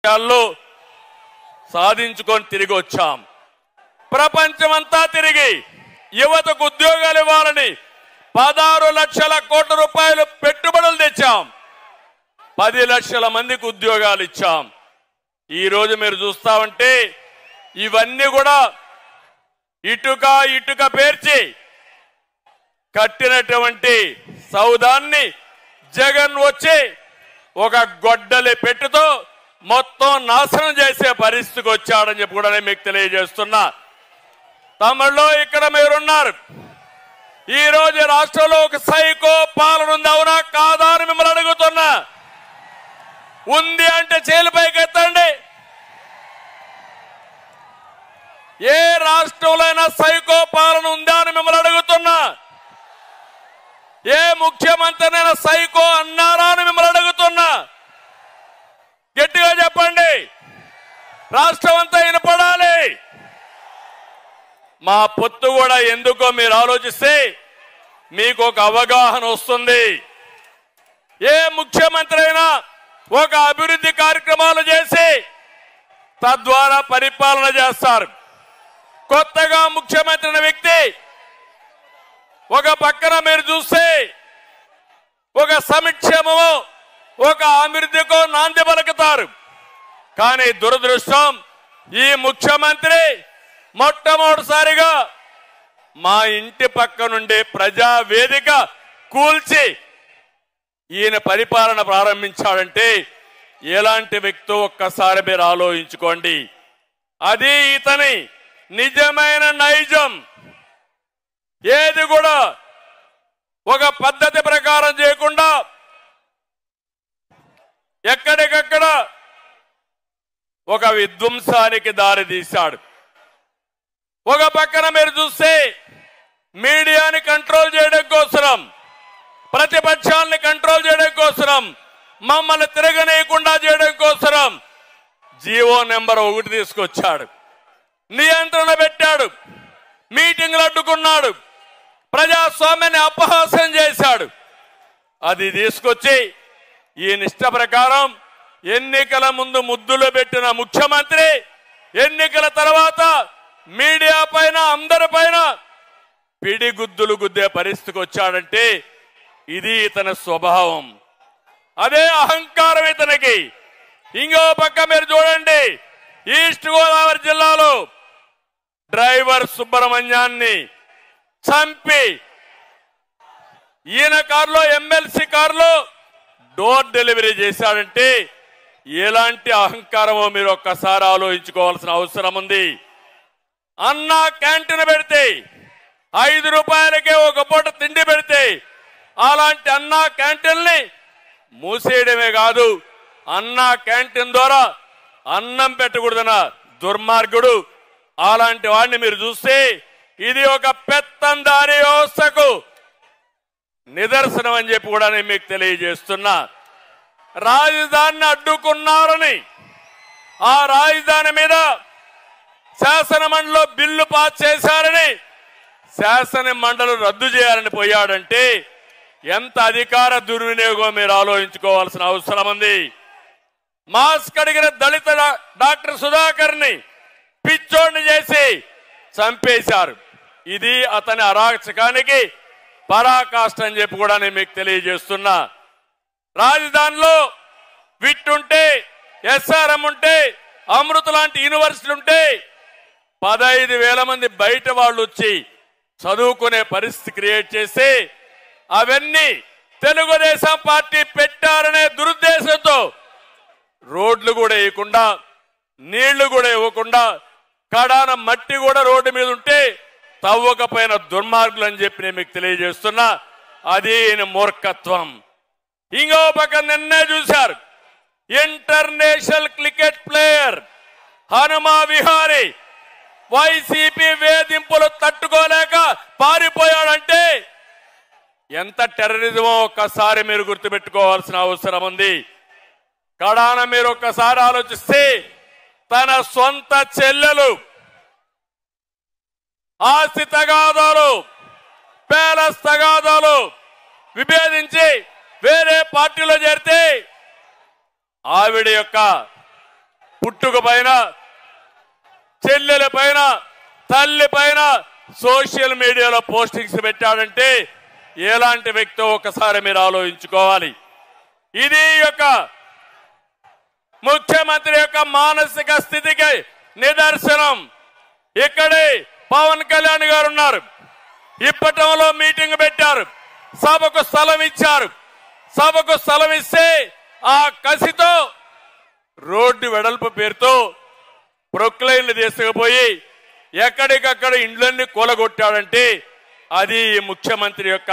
దేశాల్లో సాధించుకొని తిరిగి వచ్చాం. ప్రపంచమంతా తిరిగి యువతకు ఉద్యోగాలు ఇవ్వాలని 16 లక్షల కోట్ల రూపాయలు పెట్టుబడులు తెచ్చాం. 10 లక్షల మందికి ఉద్యోగాలు ఇచ్చాం. ఈ రోజు మీరు చూస్తా ఉంటే ఇవన్నీ కూడా ఇటుక పేర్చి కట్టినటువంటి సౌదాన్ని జగన్ వచ్చి ఒక గొడ్డలి పెట్టుతో మొత్తం నాశనం చేసే పరిస్థితికి వచ్చాడని చెప్పి కూడా నేను మీకు తెలియజేస్తున్నా. తమిళలో ఇక్కడ మీరున్నారు. ఈ రోజు రాష్ట్రంలో ఒక సైకో పాలన ఉంది, అవునా కాదా అని మిమ్మల్ని అడుగుతున్నా. ఉంది అంటే చేలిపైకి ఎత్తండి. ఏ రాష్ట్రంలో అయినా సైకో పాలన ఉందా అని మిమ్మల్ని అడుగుతున్నా. ఏ ముఖ్యమంత్రినైనా సైకో అన్నారా అని మిమ్మల్ని అడుగుతున్నా. గట్టిగా చెప్పండి, రాష్ట్రం అంతా వినపడాలి. మా పొత్తు కూడా ఎందుకో మీరు ఆలోచిస్తే మీకు ఒక అవగాహన వస్తుంది. ఏ ముఖ్యమంత్రి అయినా ఒక అభివృద్ధి కార్యక్రమాలు చేసి తద్వారా పరిపాలన చేస్తారు. కొత్తగా ముఖ్యమంత్రి అయిన వ్యక్తి ఒక పక్కన మీరు చూస్తే ఒక సంక్షేమము ఒక అభివృద్ధికో నాంది పలుకుతారు. కానీ దురదృష్టం ఈ ముఖ్యమంత్రి మొట్టమొదటిసారిగా మా ఇంటి పక్క నుండి ప్రజా వేదిక కూల్చి ఈయన పరిపాలన ప్రారంభించాడంటే ఎలాంటి వ్యక్తో ఒక్కసారి మీరు ఆలోచించుకోండి. అది ఇతని నిజమైన నైజం. ఏది కూడా ఒక పద్ధతి ప్రకారం చేయకుండా ఎక్కడికక్కడ ఒక విధ్వంసానికి దారి తీశాడు. ఒక పక్కన మీరు చూస్తే మీడియాని కంట్రోల్ చేయడం కోసం, ప్రతిపక్షాలని కంట్రోల్ చేయడం కోసం, మమ్మల్ని తిరగనీయకుండా చేయడం కోసం జీవో నెంబర్ 1 తీసుకొచ్చాడు. నియంత్రణ పెట్టాడు, మీటింగ్లు అడ్డుకున్నాడు, ప్రజాస్వామ్యాన్ని అపహాస్యం చేశాడు. అది తీసుకొచ్చి ఈ నిష్ట ప్రకారం ఎన్నికల ముందు ముద్దులు పెట్టిన ముఖ్యమంత్రి ఎన్నికల తర్వాత మీడియా పైన అందరిపైన పిడిగుద్దులు గుద్దే పరిస్థితికి వచ్చాడంటే ఇది ఇతని స్వభావం. అదే అహంకారం ఇతనికి. ఇంకో పక్క మీరు చూడండి, ఈస్ట్ గోదావరి జిల్లాలో డ్రైవర్ సుబ్రహ్మణ్యాన్ని చంపి ఈయన కారులో ఎమ్మెల్సీ కారులో డోర్ డెలివరీ చేశాడంటే ఎలాంటి అహంకారమో మీరు ఒక్కసారి ఆలోచించుకోవాల్సిన అవసరం ఉంది. అన్నా క్యాంటీన్ పెడితే 5 రూపాయలకే ఒక పూట తిండి పెడితే అలాంటి అన్నా క్యాంటీన్ని మూసేయడమే కాదు, అన్నా క్యాంటీన్ ద్వారా అన్నం పెట్టకూడదన్న దుర్మార్గుడు. అలాంటి వాడిని మీరు చూస్తే ఇది ఒక పెత్తందారీ వ్యవస్థకు నిదర్శనం అని చెప్పి కూడా నేను మీకు తెలియజేస్తున్నా. రాజధానిని అడ్డుకున్నారని ఆ రాజధాని మీద శాసన మండలిలో బిల్లు పాస్ చేశారని శాసన మండలి రద్దు చేయాలని పోయాడంటే ఎంత అధికార దుర్వినియోగం మీరు ఆలోచించుకోవాల్సిన అవసరం ఉంది. మాస్క్ అడిగిన దళిత డాక్టర్ సుధాకర్ని పిచ్చోడిని చేసి చంపేశారు. ఇది అతని అరాచకానికి పరాకాష్ట అని చెప్పి కూడా నేను మీకు తెలియజేస్తున్నా. రాజధానిలో విట్ ఉంటే, ఎస్ఆర్ఎం ఉంటే, అమృత లాంటి యూనివర్సిటీలు ఉంటే 15,000 మంది బయట వాళ్ళు వచ్చి చదువుకునే పరిస్థితి క్రియేట్ చేసి అవన్నీ తెలుగుదేశం పార్టీ పెట్టారనే దురుద్దేశంతో రోడ్లు కూడా వేయకుండా, నీళ్లు కూడా ఇవ్వకుండా, కడాన మట్టి కూడా రోడ్డు మీద ఉంటే తవ్వకపోయిన దుర్మార్గులు అని చెప్పి నేను మీకు తెలియజేస్తున్నా. అది మూర్ఖత్వం. ఇంకో పక్క నిన్నే చూశారు, international cricket player Hanuma Vihari YCP వేధింపులు తట్టుకోలేక పారిపోయాడంటే ఎంత టెర్రరిజమో ఒక్కసారి మీరు గుర్తుపెట్టుకోవాల్సిన అవసరం ఉంది. కడాన మీరు ఒక్కసారి ఆలోచిస్తే తన సొంత చెల్లెలు ఆస్తి తగాదాలు, ప్యాలెస్ తగాదాలు విభేదించి వేరే పార్టీలో చేరితే ఆవిడ యొక్క పుట్టుక పైన, చెల్లెల పైన, తల్లి పైన సోషల్ మీడియాలో పోస్టింగ్స్ పెట్టాడంటే ఎలాంటి వ్యక్తో ఒకసారి మీరు ఆలోచించుకోవాలి. ఇది యొక్క ముఖ్యమంత్రి యొక్క మానసిక స్థితికి నిదర్శనం. ఇక్కడే పవన్ కళ్యాణ్ గారు ఉన్నారు. ఇప్పటంలో మీటింగ్ పెట్టారు, సభకు స్థలం ఇచ్చారు. సభకు స్థలం ఇస్తే ఆ కసితో రోడ్డు వెడల్పు పేరుతో ప్రొక్లైన్లు తీసుకుపోయి ఎక్కడికక్కడ ఇండ్లన్నీ కూలగొట్టాడంటే అది ఈ ముఖ్యమంత్రి యొక్క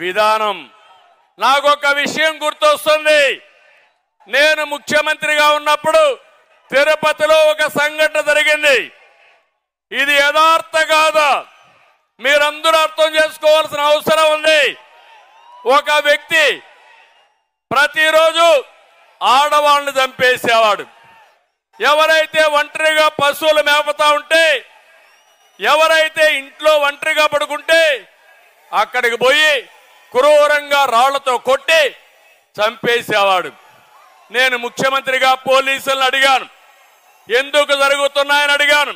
విధానం. నాకు ఒక విషయం గుర్తొస్తుంది. నేను ముఖ్యమంత్రిగా ఉన్నప్పుడు తిరుపతిలో ఒక సంఘటన జరిగింది. ఇది యథార్థ కాదా మీరందరూ అర్థం చేసుకోవాల్సిన అవసరం ఉంది. ఒక వ్యక్తి ప్రతిరోజు ఆడవాళ్ళని చంపేసేవాడు. ఎవరైతే ఒంటరిగా పశువులు మేపుతా ఉంటే, ఎవరైతే ఇంట్లో ఒంటరిగా పడుకుంటే అక్కడికి పోయి క్రూరంగా రాళ్లతో కొట్టి చంపేసేవాడు. నేను ముఖ్యమంత్రిగా పోలీసులను అడిగాను, ఎందుకు జరుగుతున్నాయని అడిగాను.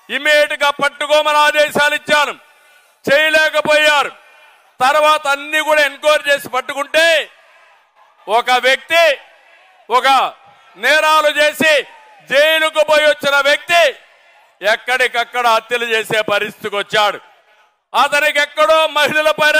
ఇమీడియట్ గా పట్టుకోమని ఆదేశాలు ఇచ్చాను, చేయలేకపోయారు. తర్వాత అన్ని కూడా ఎంక్వైరీ చేసి పట్టుకుంటే ఒక వ్యక్తి ఒక నేరాలు చేసి జైలుకు పోయి వచ్చిన వ్యక్తి ఎక్కడికక్కడ హత్యలు చేసే పరిస్థితికి వచ్చాడు. అతనికి ఎక్కడో మహిళల పైన